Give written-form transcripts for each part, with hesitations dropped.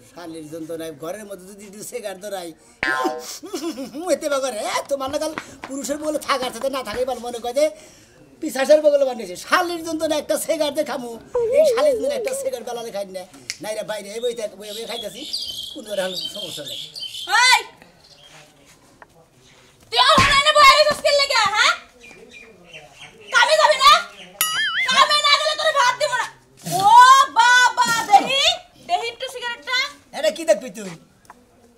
শালির যন্ত্রণায় ঘরের মধ্যে যদি একটু সিগারেট ধরাই এতে বাগরে তোমার না কাল পুরুষের বলে থাকার সাথে না থাকাই ভালো মনে করে পিসাসের বগলে বানিয়েছে শালির যন্ত্রণা একটা সিগারেট খামু এই শালির যন্ত্রণা একটা সিগারেট বেলা খাই না নাইরা বাইরে এই বইতে বই খাইতেছি কোন সমস্যা নেই তুই অনলাইনে বইরে স্কিল লাগা হ্যাঁ কামে যাবি না কামে না গেলে তোর ভাত দিব না ও বাবা দেহি একটু সিগারেটটা এটা কি দেখবি তুই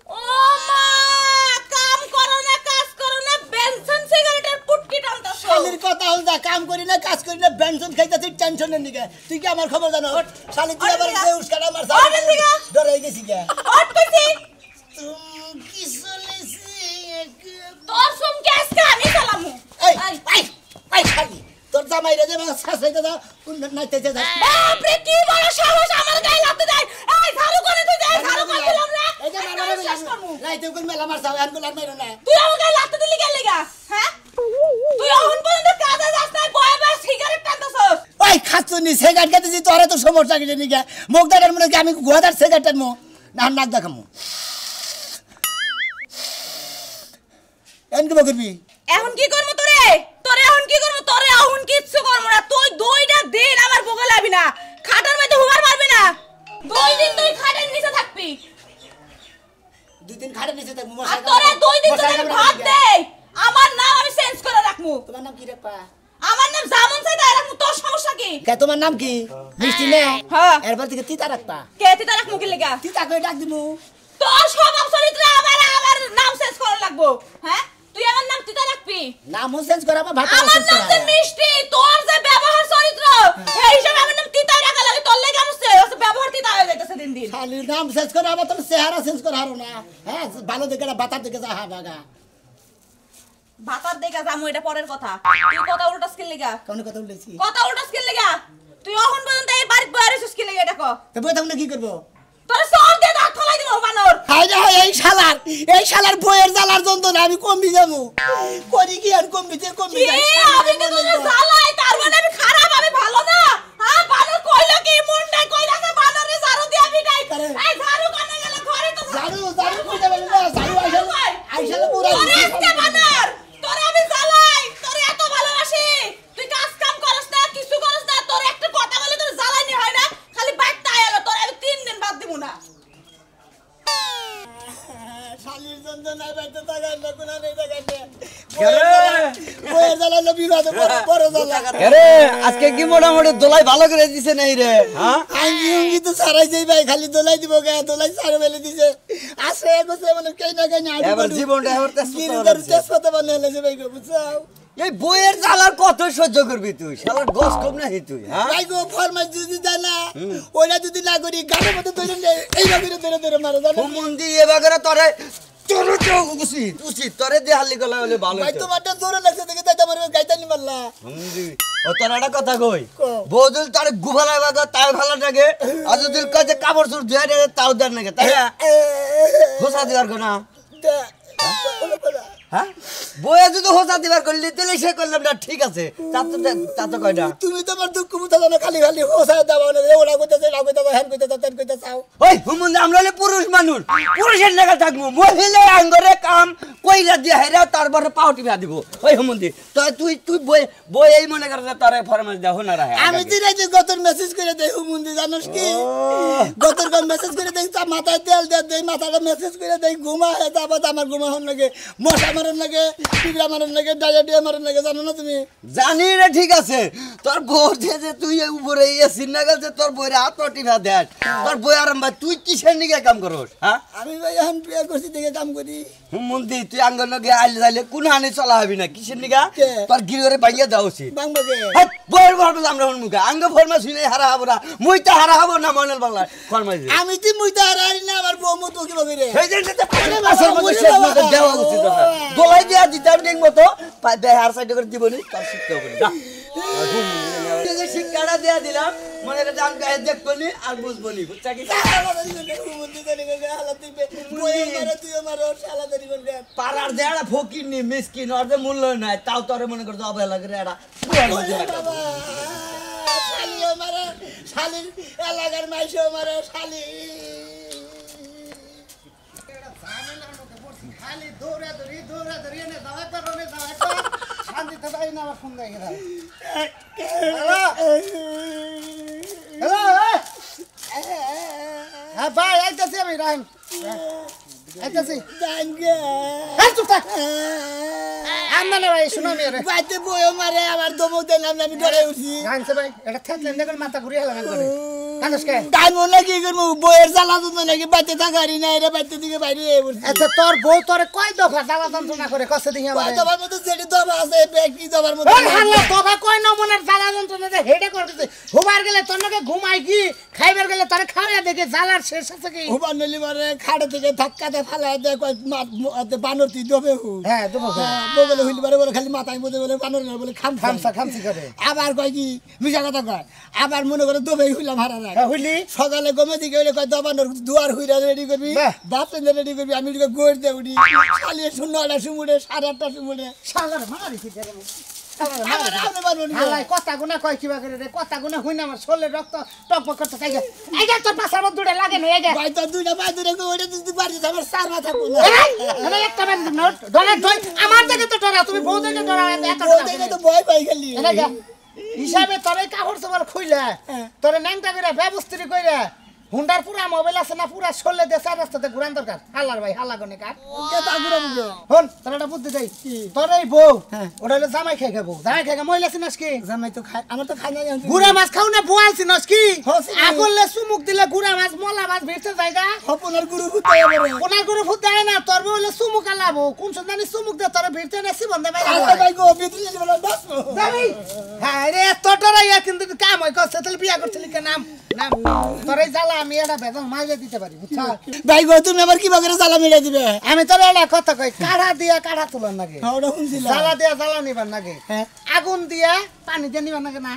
ও মা কাম করো না কাজ করো না বেনসন সিগারেটের পুটকি টানতাছ শালির কথা হল যা কাম করি না কাজ করি না বেনসন খাইতাছিস টেনশনের নিকে তুই কি আমার খবর জানো শালি তুই আবার যে উস্কাটা মারছ ডরাই গেছি কে হট কইছি তুমি কি চলেছি তোর সুম গ্যাস কা আমি চালামু এই শালি তোর জামাই রে যে সাসাইতে দাও নাইতেছে যা বাপ রে কি বড় সাহস আমার গায়ে লাগতে দেয় এই ঝাড়ু করে তুই দে ঝাড়ু করে দিলাম রে এই যে মারা রাইতে কোন মেলা মারছাও আর কোন মাইরো না তুই আমার গায়ে লাগতে দিলি কেন লাগা হ্যাঁ তুই অহন পর্যন্ত কাজে যাস না বয়ে বয়ে সিগারেট টানতাছস ওই খাচ্ছনি সিগারেট খেতেছি তোরে তো সমস্যা কি নিকে মুখদারের মনে কি আমি গোয়াদার সিগারেট টানমু না নাক দেখামু এনকে বকরবি এখন কি করব তোরে এখন কি করব তোরে এখন কিচ্ছু করব না তুই দুইটা দিন আমার বগলে আবি না খাটার মধ্যে হুমার পারবি না দুই দিন তুই খাটের নিচে থাকবি দুই দিন খাটে নিচে থাকমু আর তোরে দুই দিন তোরে ভাত দে আমার নাম আমি চেঞ্জ করে রাখমু তোমার নাম কি রাখবা আমার নাম জামন সাইদা রাখমু তোর সমস্যা কি কে তোমার নাম কি মিষ্টি নে হ্যাঁ এরপর থেকে তিতা রাখবা কে তিতা রাখমু কি লাগা তিতা কই ডাক দিমু তোর স্বভাব চরিত্র আমার নাম চেঞ্জ করা লাগবো হ্যাঁ তুই আমার নাম তিতা রাখবি নাম চেঞ্জ করা আমার ভাত আমার নাম তো মিষ্টি তোর যে ব্যবহার চরিত্র এই হিসাবে আমার নাম তিতা রাখা লাগে তোর লাগি আমার ব্যবহার তিতা হয়ে যাইতেছে দিন দিন শালির নাম চেঞ্জ করা আমার তোর চেহারা চেঞ্জ করা হারো না হ্যাঁ ভালো দেখে না বাতার দেখে যা হা বাগা ভাতার দেখা যামু এটা পরের কথা তুই কথা উল্টা স্কিল লাগা কোন কথা বলেছি কথা উল্টা স্কিল লাগা তুই অহন পর্যন্ত এই বাড়ি বয়ারে স্কিল লাগা এটা কো তো বই তাহলে কি করব তোর সব দে দাঁত ফলাই দিমু বানর হাই রে এই শালার বইয়ের জ্বালার যন্ত্রণা আমি কমবি যাবো করি কি আর কমবি যাই আমি তো তোরে জ্বালাই তার মানে আমি খারাপ আমি ভালো না হ্যাঁ বানর কইলো কি মুন্ডা কইলাছে বানরে ঝাড়ু দি আমি নাই এই ঝাড়ু কানে গেলে ঘরে তো ঝাড়ু কই যাবে না ঝাড়ু আইসালে পুরা তোরে বানর তোরে আমি জ্বালাই তোরে এত ভালোবাসি তুই কাজ কাম করছ না কিছু করছ না তোর একটা কথা বলে তোর জ্বালানি হয় না খালি বাইকটা আইলো তোরে আমি 3 দিন বাদ দিমু না শালির যন্ত্রণা বাইতে থাকা না কোনা নেই থাকা বইয়ের জ্বালা লবি বাদে বড় জ্বালা আরে আজকে কি মোটামুটি দোলাই ভালো করে দিছে নাই রে হ্যাঁ আঙ্গি তো সারাই যাই ভাই খালি দোলাই দিব গা দোলাই সারে বেলে দিছে আসে গোছে মানে কেই না কেই না এবার জীবনটা এবার তেজপাতা বানালে যে ভাই গো বুঝাও এই বইয়ের জ্বালার কত সহ্য করবি তুই শালার গস কম নাই তুই হ্যাঁ ভাই গো ফরমাস যদি জানা ওরা যদি না করি গানের মধ্যে ধরে এই ভাবে ধরে মারো জানো হুমন্দি এ বাগরে তোরে তোরে তো উচিত তোরে দিয়ে হালি গলা হলে ভালো ভাই তোমারটা জোরে লাগছে দেখে তাইতা মারবে গাইতানি মারলা হুমন্দি ও তোর একটা কথা কই বদল তার গুভালা বাগা তাই ভালো লাগে আর যদি কাজে কাপড় চোর ধুয়ে দে তাও দেন নাকি তাই না হোসা দিবার কোনা হ্যাঁ বইয়ে যদি হোসা দিবার করলি তাহলে সে করলাম না ঠিক আছে তা তো কয়টা তুমি তো আমার দুঃখ বুঝা জানো খালি খালি হোসা দাও না ওরা কইতাছে না কইতাছে হ্যান কইতাছে তেন কইতাছে চাও ওই হুমন্দি আমরা হলে পুরুষ মানুষ পুরুষের লাগা থাকবো মহিলা আঙ্গরে কাম কইরা দিয়ে হেরা তারপরে পাউটি ভা দিব ওই হুমন্দি তুই বই এই মনে করে তোরে ফরমাস দাও না রাহে আমি দিনে যে গতর মেসেজ করে দেই হুমন্দি জানোস কি গতর কোন মেসেজ করে দেই তা মাথায় তেল দেই মাথাটা মেসেজ করে দেই ঘুমা হে তারপর আমার ঘুমা হন লাগে মশা মারন লাগে পিঁপড়া মারন লাগে ডায়ারিয়া মারন লাগে জানো না তুমি জানি রে ঠিক আছে তোর বউ যে তুই উপরে এসি না গেছে তোর বইরে হাত পাটি ভা দেখ তোর বই আরাম ভাই তুই কিসের নিকে কাম করস হ্যাঁ আমি ভাই এখন বিয়ে করছি দেখে কাম করি হুমন্দি তুই আঙ্গন লগে আইলে যাইলে কোন হানি চলা হবি না কিসের নিকা তোর গিরে ভাইয়া দাও উচিত বাংবাকে বইয়ের ফরমাস আমরা হন মুখে আঙ্গ ফরমাস হইলে হারা হবো না মুইটা হারা হবো না মনের বাংলা ফরমাস আমি তুই মুইতা হারাই না আমার বউ মতো কি বগিরে এই যে আসল মতো শেষ মতো দেওয়া উচিত দোলাই দিয়া দিতাম ঠিক মতো আর সাইড করে দিবনি তার শিখতে হবে না শিক্ষাটা দেয়া দিলাম মনে করে আমি গায়ে দেখবনি আর বুঝবনি বুঝছা কি পাড়ার যে একটা ফকির নি মিসকিন ওর যে মূল্য নাই তাও তোরে মনে করতে অবহেলা করে একটা শালির এলাকার মাইসে আমার শালি খালি দৌড়াদৌড়ি এনে যাওয়া কারণে যাওয়া একটা শান্তিতে যাই না, আবার ফোন দিয়ে গেলাম। হ্যালো হ্যাঁ ভাই আইতাছি আমি রাহিম আইতাছি চুপ থাক আন্না ভাই শুনো আমি রে বাইতে বইও মারে আবার দমক দিলাম আমি ডরে উঠছি গাইছে ভাই এটা থেতলে দেখুন মাথা ঘুরিয়ে গেলাম করে কান্দস কে গাই মনে কি করবো বইয়ের জ্বালা তো নাকি বাইতে থাকারি নাই রে বাইতে দিকে বাইরে উঠছি আচ্ছা তোর বউ তোরে কয় দফা জ্বালা যন্ত্রণা করে কষ্ট দেখি আমার দবার মতো যেটি দবা আছে ব্যক্তি দবার মতো দফা কয় নমুনার জ্বালা যন্ত্রণা যে হেডে করতেছে হুবার গেলে তোর নাকি ঘুমাই কি খাইবার গেলে তোরে খাওয়া দেখে জ্বালার শেষ আছে কি হুবার নলি মারে খাড়ে থেকে ধাক্কাতে ফালাই দেয় কয় বানর তুই দবে হু হ্যাঁ দফা বলে হইলি পারে বলে খালি মাথায় মধ্যে বলে বানর না বলে খামসা করে আবার কয় কি মিশা কথা কয় আবার মনে করে দবেই হইলাম হারা রাখ হইলি সকালে গমে দিকে হইলে কয় দবানোর দুয়ার হইরা রেডি করবি বাপ রেডি করবি আমি গোড় দিয়ে উঠি খালি 9টা সুমুড়ে 8:30টা সুমুড়ে শালার মারি কি দেবে আবার আপনি পারবেন হালাই কথা গুনা কয় কিবা করে রে কথা গুনা হইনা আমার শরীরে রক্ত টকবক করতে চাই এই যে তোর পাশে আমার দুড়ে লাগে না এই যে ভাই তো দুইটা ভাই দূরে ওটা দিতে পারছিস আমার সার মাথা কোলা এই একটা মেন নোট ডলে ধই আমার থেকে তো ডরা তুমি বউ থেকে ডরা এত দেখে তো ভয় পাই গেলি হিসাবে তোরে কাপড় চোপড় খুইলা তোরে ন্যাংটা করে ব্যবস্থিত কইরা হুন্ডার পুরা মোবাইল আছে না পুরা শোলে দে চার রাস্তাতে ঘুরান দরকার হালার ভাই হালা গনে কাট কেতা ঘুরাম গো হন তোর একটা বুদ্ধি দেই তোর এই বউ ওটা হলো জামাই খাই খাবো জামাই খাই মহিলা চিনাস কি জামাই তো খাই আমার তো খাই না গুড়া মাছ খাও না বোয়াল চিনাস কি হসি। আগলে সুমুক দিলে গুড়া মাছ মলা মাছ ভিড়তে জায়গা হপনার গুরু ফুটে যাবে কোনার করে ফুট দেয় না তোর বউ হলে সুমুক আলাবো কোন সন্ধানি সুমুক দে তোর ভিড়তে না সিবন দে আরে ভাই গো বিদ্রি বলে বাস যাবি হ্যাঁ রে তোটারা ইয়া কিন্তু কাম হয় কষ্ট তাহলে বিয়া করছিলি কে নাম নাম তোর এই জ্বালা আমি এটা বেদন মাইলে দিতে পারি বুঝছা ভাই গো তুমি আবার কি বাগরে জ্বালা মেরে দিবে আমি তোর এটা কথা কই কাড়া দিয়া কাড়া তোলার নাগে ওটা শুনছিলাম জ্বালা দিয়া জ্বালা নিবার নাগে হ্যাঁ। আগুন দিয়া পানি দিয়ে নিবার নাগে না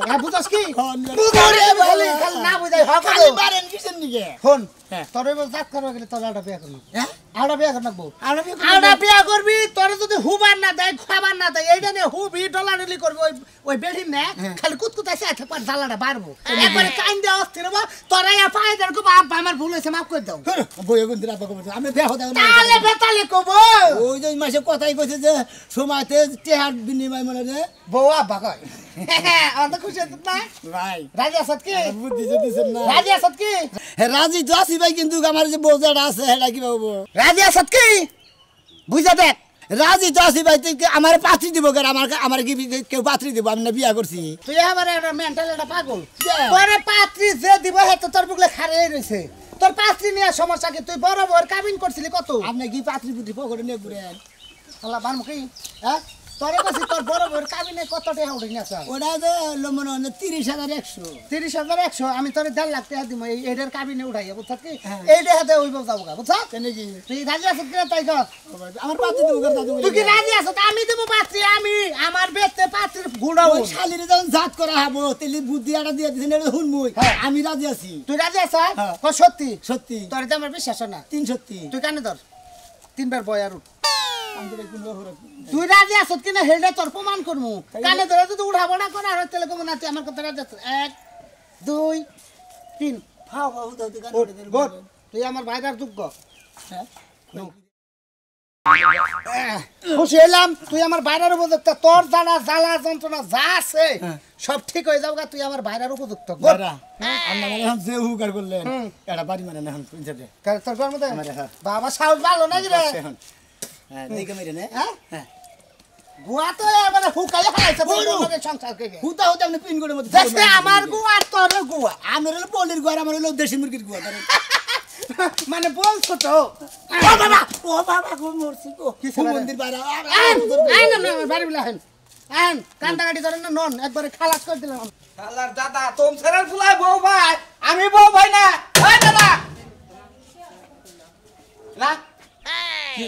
হ্যাঁ বুঝছ কি হ্যাঁ, নিবার। বুঝরে খালি খালি না বুঝাই হক খালি বারেন কিসের নিকে ফোন হ্যাঁ। তোর এবার জাত করবা গেলে তোর আড়া বিয়া করবো হ্যাঁ আড়া বিয়া কর নাকবো আর আড়া বিয়া করবি তোর যদি হুবার না দেয় খাবার না দেয় এইটা নিয়ে হুবি ডলাডলি করবি ওই ওই বেড়ি না খালি কুতকুতাইছে আছে পর জ্বালাটা বাড়বো একবারে কাইন দেওয়া অস্থির হবো তোরাই পায়ে দেন খুব আমার ভুল হয়েছে মাফ করে দাও বইয়ে কিন্তু রাত কবে আমি বিয়া হতে তাহলে বেতালে কব ওই যে মাসে কথাই কইছে যে সময়তে টেহার বিনিময় মনে রে বউ আব্বা কয় অন্ত খুশি হত না ভাই রাজি আসাদ কি বুদ্ধি দিছেন না রাজি আসাদ কি রাজি তো আছি ভাই কিন্তু আমার যে বউজাটা আছে সেটা কি পাবো রাজি আসাদ কি বুঝা দেখ রাজি তো আছি ভাই তুই আমার পাত্রী দিব কেন আমার কি কেউ পাত্রী দিব আমি না বিয়া করছি তুই আমার একটা মেন্টাল একটা পাগল Yeah. তোরে পাত্রী যে দিব হে তো তোর বুকলে খারেই রইছে তোর পাত্রী নিয়ে সমস্যা কি তুই বড় বড় কাবিন করছিলি কত আপনি কি পাত্রী পুত্রী পকেটে নিয়ে ঘুরেন আল্লাহ বানমু কি হ্যাঁ তোরে কাছে তোর বড় বড় কাবিনে কত টাকা উঠে নিয়েছ ওটা তো মনে হয় 30,100 30,100 আমি তোরে 1.5 লাখ টাকা দিব এইটার কাবিনে উঠাইয়া বুঝছ কি হ্যাঁ। এইটা হাতে হইব যাবো বুঝছ কেন কি তুই রাজি আছিস কিনা তাই কর আমার পাত্রী দিব কেন দাদু তুই কি রাজি আছিস আমি দেব পাত্রী আমি আমার বেতে পাত্রীর গুড়াও ওই শালিরে যখন জাত করা হবো তেলি বুদ্ধি আটা দিয়ে দিছেন এটা শুনবই হ্যাঁ। আমি রাজি আছি তুই রাজি আছিস হ্যাঁ। ও সত্যি সত্যি তোর তো আমার বিশ্বাস হয় না 3 তুই কানে ধর 3 বার বয় আর উঠ। আমি তো কোন ব্যাপার তুই রাজি আছিস কিনা হেডে তোর প্রমাণ করমু কানে ধরে যদি উঠা বড়া করে আর তেলে কমু না তুই আমার কথা রাজি আছিস 1 2 3 ফাও ফাও দাও তুই গুড গুড তুই আমার ভাইদার যোগ্য হ্যাঁ খুশি হইলাম তুই আমার বাইরের উপযুক্ত তোর জ্বালা জ্বালা যন্ত্রণা যা আছে সব ঠিক হয়ে যাবে তুই আমার বাইরের উপযুক্ত গুড বারা আন্না মানে হাম যে হুকার করলেন এটা বাড়ি মানে না হাম প্রিন্সেপে তোর ঘর মধ্যে আমার হ্যাঁ বাবা সাউল ভালো নাকি রে এখন হ্যাঁ দেখে মেরে না হ্যাঁ হ্যাঁ গুয়া তো এবারে হুকাই হারাইছে বড় সংসার কে হুতা হুতা আপনি পিন করে মধ্যে দেখতে আমার গুয়া তোর গুয়া আমার হলো পলির গোয়ার আমার হলো দেশি মুরগির গোয়া মানে বল ছোট ও বাবা গো মরছি গো কিসে মন্দির বাইরে আন আন না আমার বাড়ি বলা হেন আন কান্দা গাড়ি ধরেন না নন একবারে খালাস করে দিলাম আল্লাহর দাদা তোম সেরাল ফুলাই বউ ভাই আমি বউ ভাই না ওই দাদা না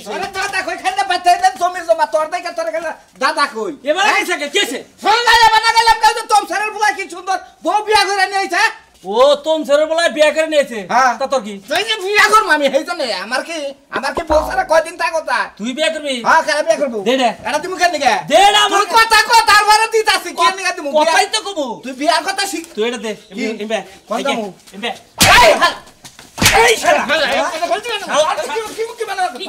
আরে দাদা কই খান্না বাতে দেন জমি জমা তোর দেখে তোর গেল দাদা কই এবারে কিসে কেছে ফলাইয়া বানা গেলাম কাজ তোম সেরাল ফুলাই কি সুন্দর বউ বিয়া করে নিয়েছে ও তোম সেরে বলা বিয়া করে নিয়েছে হ্যাঁ। তা তোর কি তুই যে বিয়া করব আমি হেই জন্য আমার কি বউ সারা কয়দিন তা কথা তুই বিয়া করবি হ্যাঁ কেন বিয়া করব দে দে এটা তুমি কেন নিগে দে না আমার তুই কথা কথা তারপরে দিতাছি কেন নিগে তুমি কথাই তো কবু তুই বিয়ার কথা শিখ তুই এটা দে কি? ইমবে কোনটা মু? ইমবে এই এই শালা কি মারবি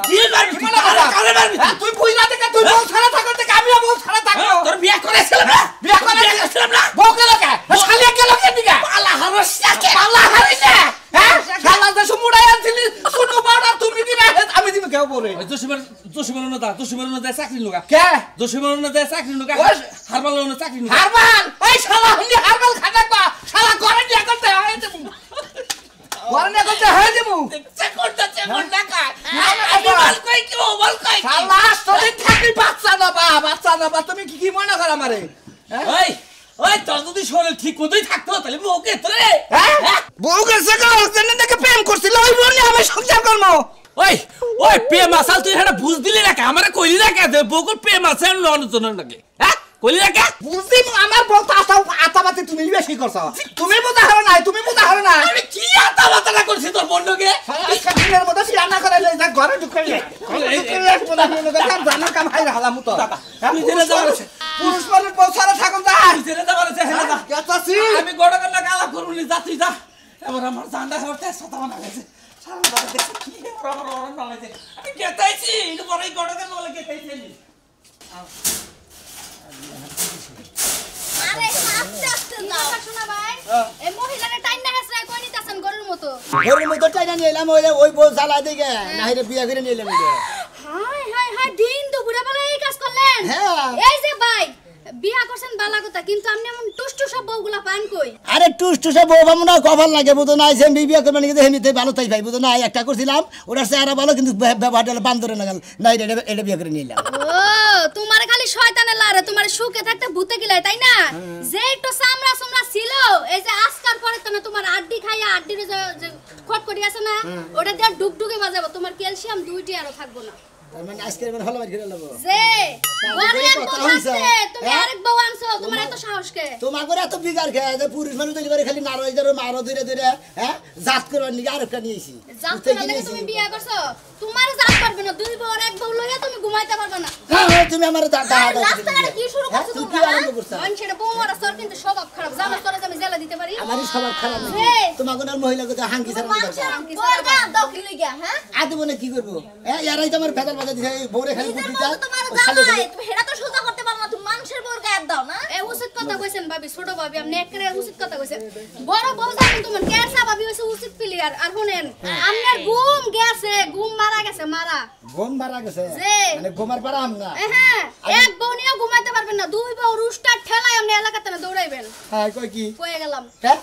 কারে মারবি তুই বুঝলা থেকে তুই বউ ছাড়া থাকো থেকে আমিও বউ ছাড়া থাকবো তোর বিয়ে করেছিলাম না বিয়া করেছিলাম না বউ কে লোকে শালিয়া কে লোকে দিগা পালা হারসাকে পাল্লা হারিছে হ্যাঁ শালা দেশ মুড়াই আনছিলি শুনো বাড়া তুমি দিবে আমি দিবে কেউ বলে দুশ্মন না চাকরি লোকা কে দুশ্মন না চাকরি লোকা হারবাল না চাকরি লোকা হারবাল এই শালা হুন্ডি হারবাল খানা পা শালা করে নিয়ে করতে হয় দেবু করে নিয়ে করতে হয় দেবু কোন টাকা আমি বল কই কি বল কই শালা সদিন থাকি বাচ্চা না তুমি কি মনে কর আমারে ওই ওই তোর যদি শরীর ঠিক মতোই থাকতো তাহলে বউকে তোরে বউ গেছে কা ওখানে দেখে প্রেম করছিল ওই বলনি আমি সংসার করব ওই ওই প্রেম আসাল তুই এটা বুঝ দিলি না কে আমারে কইলি না কে বউকুল প্রেম আছে লনজন নাকি হ্যাঁ কইলি না কে বুঝছি আমার বউ আতাবাতি তুমি বেশি করছো তুমি বুঝা হলো না আমি কি আতা করছি তোর বন্ধুকে দিনের মধ্যে রান্না করে লই যা ঘরে ঢুকাই জানা কাম হাই হালামু তো তুই জেনে যাবার আছে পুরুষ মানুষ বউ ছাড়া থাকুন যা তুই জেনে যাবার আছে হেলে যা কেতাছি আমি গড়গড় না গালা করব নি যা তুই যা এবার আমার জানডা হতে সতা বানা গেছে সারা দাদা দেখছি কি আমার ওরন না লাগে আমি কেতাইছি এটা বড়ই গড়গড় বলে কেতাইছি আরে আস্তে আস্তে যাও শোনা ভাই এই মহিলারে টাইম না হেসরা কই নিতাছেন গরুর মতো ঘরের মধ্যে টাইনা নিয়ে এলাম ওই বউ জ্বালা দিকে নাহিরে বিয়া করে নিয়ে এলাম হাই দিন দুপুরে বেলা এই কাজ করলেন হ্যাঁ। এই যে ভাই বিয়া করছেন বালা কথা কিন্তু আপনি এমন টুস সব বউগুলা পান কই আরে টুস বউ ভাবো না কপাল লাগে বুঝো না সেম বিয়া করবে নাকি হেমিতে ভালো তাই ভাই বুঝো না একটা করছিলাম ওটা চেহারা ভালো কিন্তু ব্যবহারটা বান্দরে লাগাল না এটা বিয়া করে নিলাম ও তোমার খালি শয়তানে লারে তোমার সুখে থাকতে ভূতে গিলাই তাই না যে একটু সামরা ছিল এই যে আজকার পরে তো না তোমার আড্ডি খাইয়া আড্ডির যে খটখটি আছে না ওটা দিয়ে ডুগডুগে বাজাবো তোমার ক্যালসিয়াম দুইটি আরো থাকবো না মানে আজকে ভালো মার খেলে নেবো যে ঘরে এক কথা বউ হইছে। আছে, তুমি আরেক বউ আনছো তোমার এত সাহস কে তোমার করে এত বিগার খেয়ে যে পুরুষ মানুষ তৈরি করে খালি নারো ইদারো মারো ধরে হ্যাঁ জাত করবার নিয়ে আরেকটা নিয়েছি জাত করার লাগি তুমি বিয়া করছো তোমার জাত পারবে না দুই বউ আর এক বউ লইয়া তুমি ঘুমাইতে পারবে না হ্যাঁ তুমি আমার দাদা আর রাস্তাঘাটে কি শুরু করছো তুই কি তোমরা আরম্ভ করছ মানুষের বউ আর সর কিন্তু স্বভাব খারাপ জানো তোরা আমি জেলা দিতে পারি আমারই সবার খারাপ হে। লাগে তোমার কোন মহিলা কথা হাঙ্কি সারা মানুষের বর্গা দখল লইয়া হ্যাঁ আদি বলে কি করবো হ্যাঁ ইয়ারাই তো আমার ভেদাল বাজা দিছে বউরে খালি নিজের বুদ্ধি বউ তো তোমার জামাই তুমি হেডা তো সোজা করতে পারো না তুমি মানুষের বর্গা এত দাও না এ উচিত কথা কইছেন ভাবি ছোট ভাবি আপনি একরে উচিত কথা কইছেন বড় বউ জানেন তোমার কেসা ভাবি হইছে উচিত প্লেয়ার আর শুনেন আপনার ঘুম গেছে ঘুম মারা গেছে মারা ঘুম মারা গেছে যে। মানে ঘুমার পারা আম না হ্যাঁ এক বউ নিয়ে ঘুমাইতে পারবেন না দুই বউ রুস্টার ঠেলায় আপনি এলাকাতে না দৌড়াইবেন হ্যাঁ কই কি কয়ে গেলাম হ্যাঁ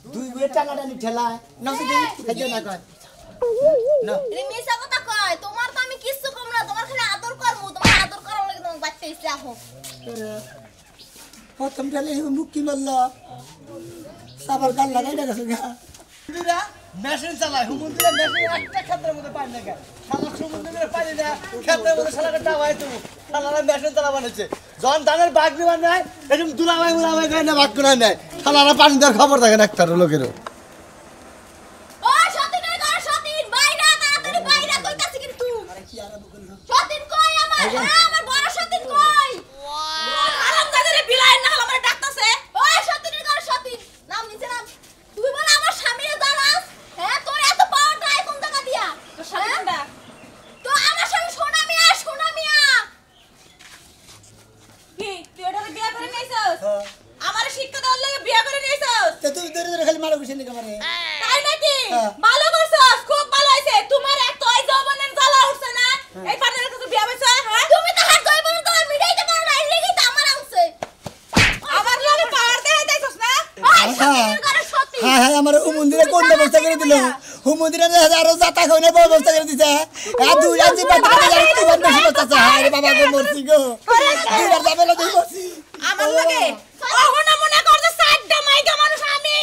দুই বইয়ের টানাটানি ঠেলা না যদি খাইতে না কয় না তুমি মিছা কথা কয় তোমার তো আমি কিচ্ছু কম না তোমার খালি আদর করমু তোমার আদর করার লাগি তোমার বাচ্চা ইচ্ছা আহো প্রথম ঠেলে মুখ কি মারলো সাবার গাল লাগাই না গেছে গা মেশিন চালায় হুমুন্দিরা মেশিন একটা ক্ষেত্রের মধ্যে পানি না শালা সমুদ্রের পানি না ক্ষেত্রের মধ্যে শালাকে ডাবাই তুমি শালারা মেশিন চালা বানাচ্ছে জন ধানের বাঘ দিবার নাই এরকম দুলাভাই উলাভাই গায় না বাঘ করে নেয় শালারা পানি দেওয়ার খবর থাকে না একটা লোকেরও ও সতীনের ঘর সতীন বাইরা তাড়াতাড়ি বাইরা কইতাছি কিন্তু সতীন কই আমার হ্যাঁ আমার বড় সতীন কই আরাম দাদারে বিলাই না আমার ডাকতাছে ও সতীনের ঘর সতীন নাম নিচে নাম তুই বল আমার স্বামীরে দাঁড়াস হ্যাঁ তোর এত পাওয়ার নাই কোন টাকা দিয়া তো স্বামীটা তো আমার স্বামী সোনা মিয়া কি তুই ওটাকে বিয়া করে নিয়েছস আমার শিক্ষা দেওয়ার লাগে বিয়া করে নিয়েছস তো তুই ধরে ধরে খালি মারো কিছু নাকি আমারে তাই নাকি ভালো করছস খুব ভালো হইছে তোমার এত ওই যৌবনের জ্বালা উঠছে না এই পানের কাছে বিয়া হইছে হ্যাঁ তুমি তো হাত যৌবনের জ্বালা মিটাইতে পারো না এই লাগি তো আমার আনছে আমার লগে পাওয়ার দেখাইতেছস না ওই সতীনের ঘরে সতী হ্যাঁ হ্যাঁ আমার হুমুন্দিরে কোন ব্যবস্থা করে দিল হুমুন্দিরে আরো যাতা খাওয়ানোর ব্যবস্থা করে দিছে আর দুই রাজি পাত্র তোমার বেশি বাচ্চা আরে বাবা গো মরছি গো দুইবার যাবে না দুই মরছি আমার লগে ওহনা মনে করছে সাইডটা মাইকা মানুষ আমি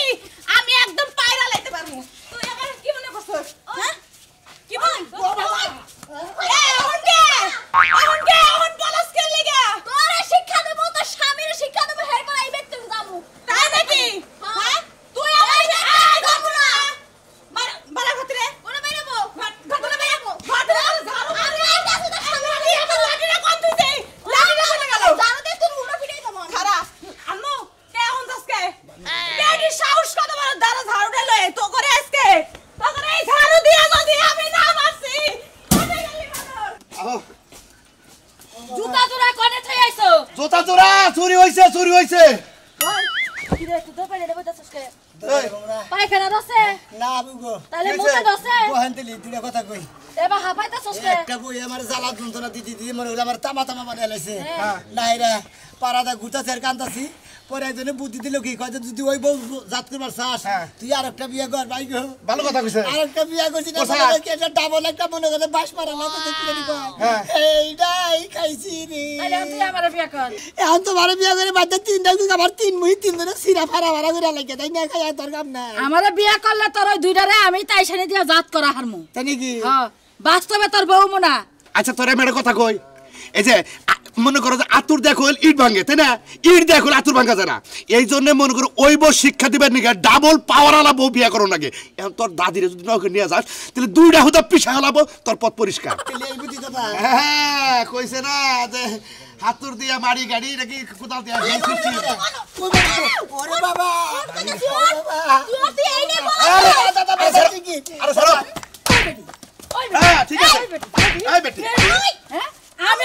একদম পায়রা লাইতে পারবো তুই আমার কি মনে করছস হ্যাঁ কি বল এখন বলস কে লাগা তোরে শিক্ষা দেব তো স্বামীর শিক্ষা দেব হের পর আইবে তুমি যাবো তাই নাকি হ্যাঁ তুই আমার যাবো না বাড়া ঘটরে কোন বাইরাবো ঘটরে বাইরাবো ঘটরে ঝাড়ু আমি আইতাছি তো সামনে আমার লাঠিটা কোন দিছে লাঠিটা কোন গেল ঝাড়ু দে তুই উড়া ফিটাই দেবো খারা আম্মু কে এখন যাসকে বেডি সাহস কত বড় দাঁড়া ঝাড়ুটা লয়ে তো করে আজকে চাচুরা চুরি হইছে কি রে তুই তো পাইলে রে বইতাছস কে দোকানে ঘুমরা পায়খানা দছে না বুগো তাহলে মুতে দছে বহান্তেলি দুইটা কথা কই এবা হাপাইতাছস কে একটা বই আমার জ্বালা যন্ত্রণা দিদি মনে হলো আমার তামা বানিয়ে লাইছে নাই রে পাড়াটা ঘুরতাছে আর কান্দাছি পরে একজনে বুদ্ধি দিল কি কয় যে যদি ওই বউ জাত করবার চাস তুই আর একটা বিয়ে কর ভাই গো ভালো কথা কইছে আর একটা বিয়ে করছি না কি একটা ডাবল একটা মনে করে বাস মারা না তো দেখি কয় এইটাই খাইছি রে তাহলে তুই আমারে বিয়া কর এখন তো ভালো বিয়ে করে বাদ তিন দাও আমার তিন মুই তিন দিনে সিরা ফারা ফারা করে লাগে তাই না খাই আর তোর কাম নাই আমারে বিয়া করলে তোর ওই দুইটারে আমি তাইছানি দিয়া জাত করা হারমু তাই নাকি হ্যাঁ বাস্তবে তোর বউ মোনা আচ্ছা তোরে মেরে কথা কই এই যে মনে করো যে আতুর দেখো ইট ভাঙে তাই না ইট দেখো আতুর ভাঙা যায় না এই জন্য মনে করো ওই বউ শিক্ষা দিবেন নাকি ডাবল পাওয়ার আলা বউ বিয়া করো নাকি এখন তোর দাদিরে যদি নৌকে নিয়ে যাস তাহলে দুইটা হুদা পিছা হলাবো তোর পথ পরিষ্কার তাহলে এই বুদ্ধি কথা হ্যাঁ কইছে না যে হাতুর দিয়া মারি গাড়ি নাকি কোথাও দিয়া ওরে বাবা তুই এই নে আরে সরো হ্যাঁ ঠিক আছে এই বেটি হ্যাঁ আমি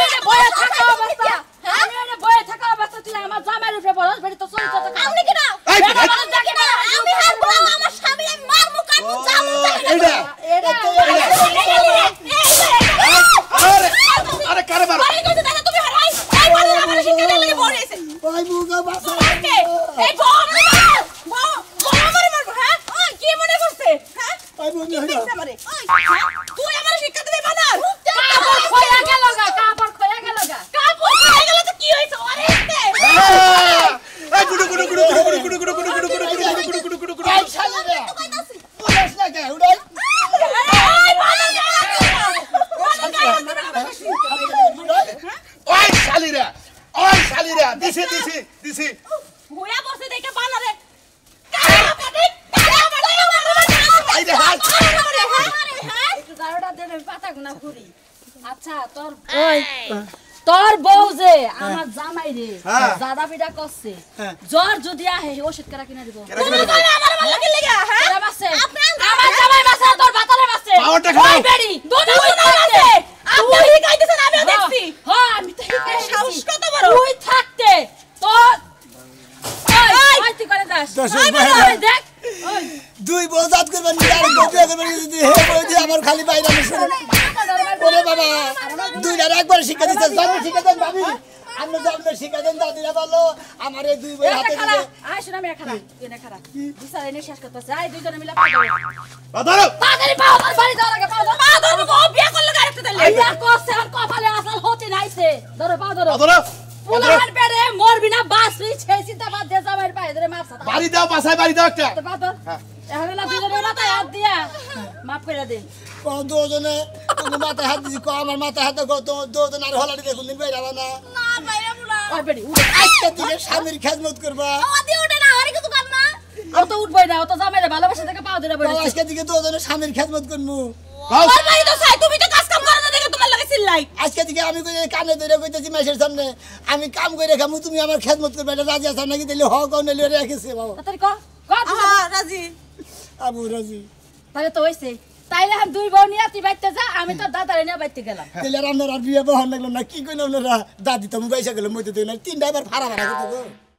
এনে বয়ে থাকা অবস্থা তুই আমার জামাইর উপরে বলস বেটি তো চলি তো আমি কি না এই বলস দেখি না আমি হারবো আমার স্বামী আমি মারমু কাটবো জামু এইটা আরে আরে কারে মারো আরে কইতে দাদা তুমি হারাই এই বলে আমার শিক্ষা দিলে বলেছে ওই বুগা বাসা এই বউ আমারে মারবো হ্যাঁ ওই কি মনে করছে হ্যাঁ ওই বুগা আমারে তুই আমার শিক্ষা দিবি বানার কাপড় খোয়া গেল তো কি হইছে আরে এই গুডু এই শালা রে পুলিশ লাগে উড়াই ওই শালিরা দিছি ভুয়া বসে দেখে বানারে এই রে হাই একটু দাঁড়াটা দেন আমি পাতা গুনা করি আচ্ছা তোর বউ যে আমার জামাই রে জাদা পিটা করছে জ্বর যদি আহে ওষুধ কেরা কিনা দিব তুমি জানো আমার ভালো কি লাগা হ্যাঁ কেরা বাসে আমার জামাই বাসে তোর বাতারে বাসে পাওয়ারটা খাও ওই বেড়ি দুনো আছে আপনি কি কইতেছেন আমিও দেখছি হ্যাঁ আমি তো সাহস কত বড় তুই থাকতে তোর ওই তুই করে দাস ওই দেখ ওই দুই বউ জাত করবেন আর বিয়ে করবেন যদি হে বউ দিয়ে আমার খালি বাইরে আমি শুনে ওরে বাবা দুইটার একবার শিক্ষা দিতে জন্ম শিক্ষা দেন ভাবি আমরা জন্ম শিক্ষা দেন দাদিরা বলো আমার এই দুই বই হাতে দিয়ে আয় শোনা আমি খারাপ তুই না খারাপ বিচার এনে শেষ করতেছে আয় দুইজনে মিলে পাও বাদারো তাড়াতাড়ি পাও তোর বাড়ি যাওয়ার আগে পাও ধরো বউ বিয়ে করলে আরেকটা দিলে বিয়ে করছে আর কপালে আসল হতে নাইছে ধরো পাও ধরো বাদারো পুলান পেড়ে মরবি না বাসবি সেই চিন্তা বাদ দে যাবার পায়ে ধরে মারছ বাড়ি দাও পাছায় বাড়ি দাও একটা পাও এখন না দুইজনে মাথায় হাত দিয়া মাফ করে দে দুজনে তুমি মাথায় হাত দিছি আমার মাথায় হাতে দুজন আর হলাড়ি দেখুন দিন বাইরে না না বাইরে বুলা ওই বেড়ি আজকে থেকে স্বামীর খেদমত করবা ওদি ওঠে না আর কিছু কর না ও তো উঠবই না ও তো জামাইরে ভালোবাসা থেকে পাও ধরে বইছে আজকে থেকে দুজনে স্বামীর খেদমত করমু ওর বাড়ি তো চাই তুমি তো কাজ কাম করো না দেখে তোমার লাগে চিল্লাই আজকে থেকে আমি কই কানে ধরে কইতেছি মাসের সামনে আমি কাম করে খামু তুমি আমার খেদমত করবে এটা রাজি আছো নাকি দিলে হ কোন নিলে রেখেছে বাবা তাড়াতাড়ি ক রাজি আবু রাজি তাহলে তো হইছে তাইলে আমি দুই বউ নিয়ে তুই বাইতে যা আমি তো দাদারে নিয়ে বাইতে গেলাম তাহলে আপনার আর বিয়ে বহন লাগলো না কি কইলাম না দাদি তো মুগাইসা গেল মই তো তিন ড্রাইভার ভাড়া করতে গো